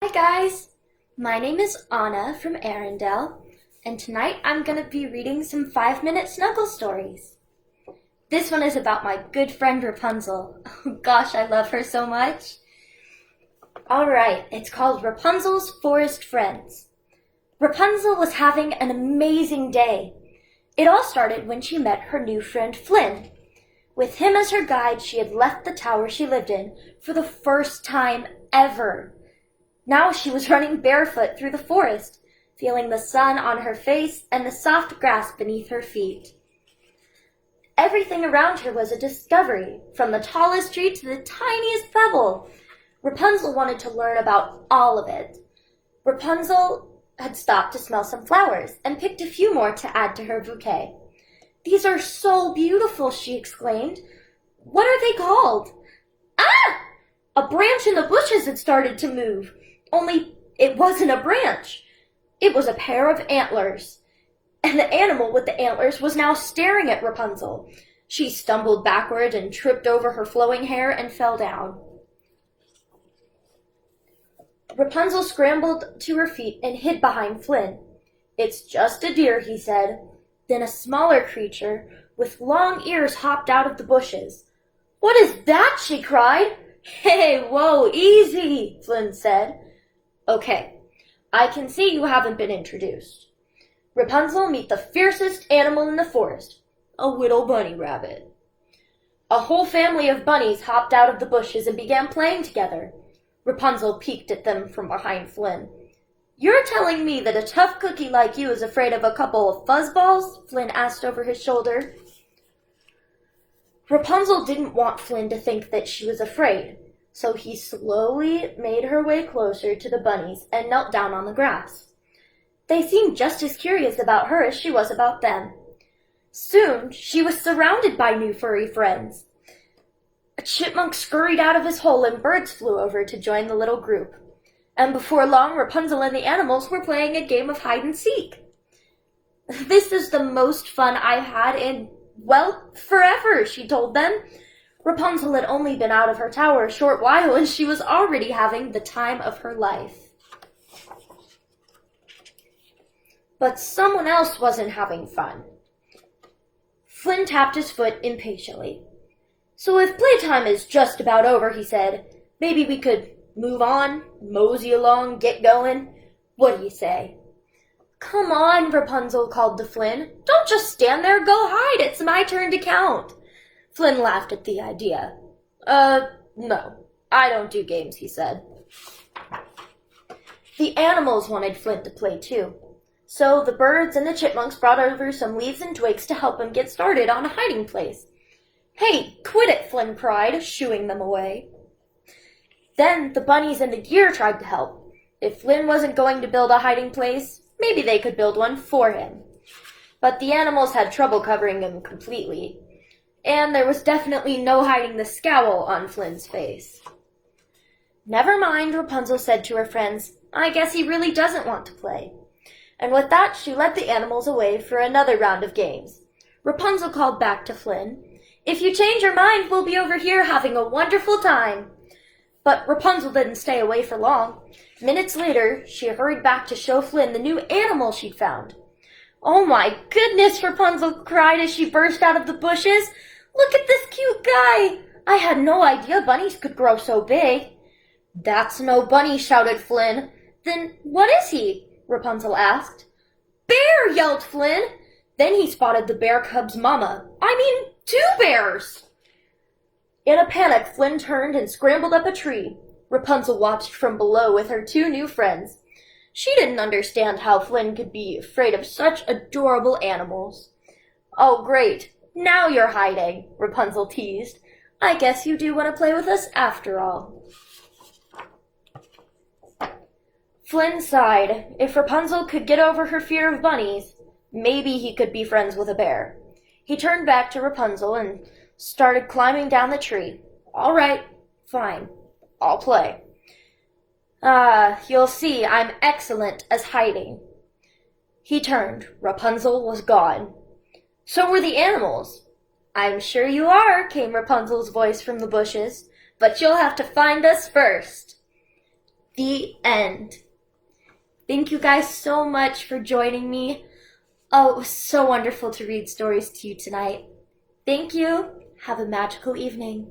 Hi guys, my name is Anna from Arendelle, and tonight I'm going to be reading some 5-minute snuggle stories. This one is about my good friend Rapunzel. Oh gosh, I love her so much. Alright, it's called Rapunzel's Forest Friends. Rapunzel was having an amazing day. It all started when she met her new friend Flynn. With him as her guide, she had left the tower she lived in for the first time ever. Now she was running barefoot through the forest, feeling the sun on her face and the soft grass beneath her feet. Everything around her was a discovery, from the tallest tree to the tiniest pebble. Rapunzel wanted to learn about all of it. Rapunzel had stopped to smell some flowers and picked a few more to add to her bouquet. "These are so beautiful," she exclaimed. "What are they called?" "Ah!" A branch in the bushes had started to move. Only it wasn't a branch. It was a pair of antlers. And the animal with the antlers was now staring at Rapunzel. She stumbled backward and tripped over her flowing hair and fell down. Rapunzel scrambled to her feet and hid behind Flynn. "It's just a deer," he said. Then a smaller creature with long ears hopped out of the bushes. "What is that?" she cried. "Hey, whoa, easy," Flynn said. "Okay, I can see you haven't been introduced. Rapunzel, meet the fiercest animal in the forest, a little bunny rabbit." A whole family of bunnies hopped out of the bushes and began playing together. Rapunzel peeked at them from behind Flynn. "You're telling me that a tough cookie like you is afraid of a couple of fuzzballs?" Flynn asked over his shoulder. Rapunzel didn't want Flynn to think that she was afraid, so he slowly made her way closer to the bunnies and knelt down on the grass. They seemed just as curious about her as she was about them. Soon she was surrounded by new furry friends. A chipmunk scurried out of his hole and birds flew over to join the little group. And before long, Rapunzel and the animals were playing a game of hide-and-seek. "This is the most fun I've had in, well, forever," she told them. Rapunzel had only been out of her tower a short while, and she was already having the time of her life. But someone else wasn't having fun. Flynn tapped his foot impatiently. "So if playtime is just about over," he said, "maybe we could move on, mosey along, get going. What do you say?" "Come on," Rapunzel called to Flynn. "Don't just stand there, go hide. It's my turn to count." Flynn laughed at the idea. No, I don't do games," he said. The animals wanted Flynn to play too. So the birds and the chipmunks brought over some leaves and twigs to help him get started on a hiding place. "Hey, quit it," Flynn cried, shooing them away. Then the bunnies and the deer tried to help. If Flynn wasn't going to build a hiding place, maybe they could build one for him. But the animals had trouble covering him completely. And there was definitely no hiding the scowl on Flynn's face. "Never mind," Rapunzel said to her friends. "I guess he really doesn't want to play." And with that, she led the animals away for another round of games. Rapunzel called back to Flynn, "If you change your mind, we'll be over here having a wonderful time." But Rapunzel didn't stay away for long. Minutes later, she hurried back to show Flynn the new animal she'd found. "Oh my goodness," Rapunzel cried as she burst out of the bushes. "Look at this cute guy! I had no idea bunnies could grow so big." "That's no bunny," shouted Flynn. "Then what is he?" Rapunzel asked. "Bear!" yelled Flynn. Then he spotted the bear cub's mama. I mean, 2 bears! In a panic, Flynn turned and scrambled up a tree. Rapunzel watched from below with her 2 new friends. She didn't understand how Flynn could be afraid of such adorable animals. "Oh, great. Now you're hiding," Rapunzel teased. "I guess you do want to play with us after all." Flynn sighed. If Rapunzel could get over her fear of bunnies, maybe he could be friends with a bear. He turned back to Rapunzel and started climbing down the tree. "All right, fine. I'll play. You'll see I'm excellent as hiding." He turned. Rapunzel was gone. So were the animals. "I'm sure you are," came Rapunzel's voice from the bushes, "but you'll have to find us first." The end. Thank you guys so much for joining me. Oh, it was so wonderful to read stories to you tonight. Thank you. Have a magical evening.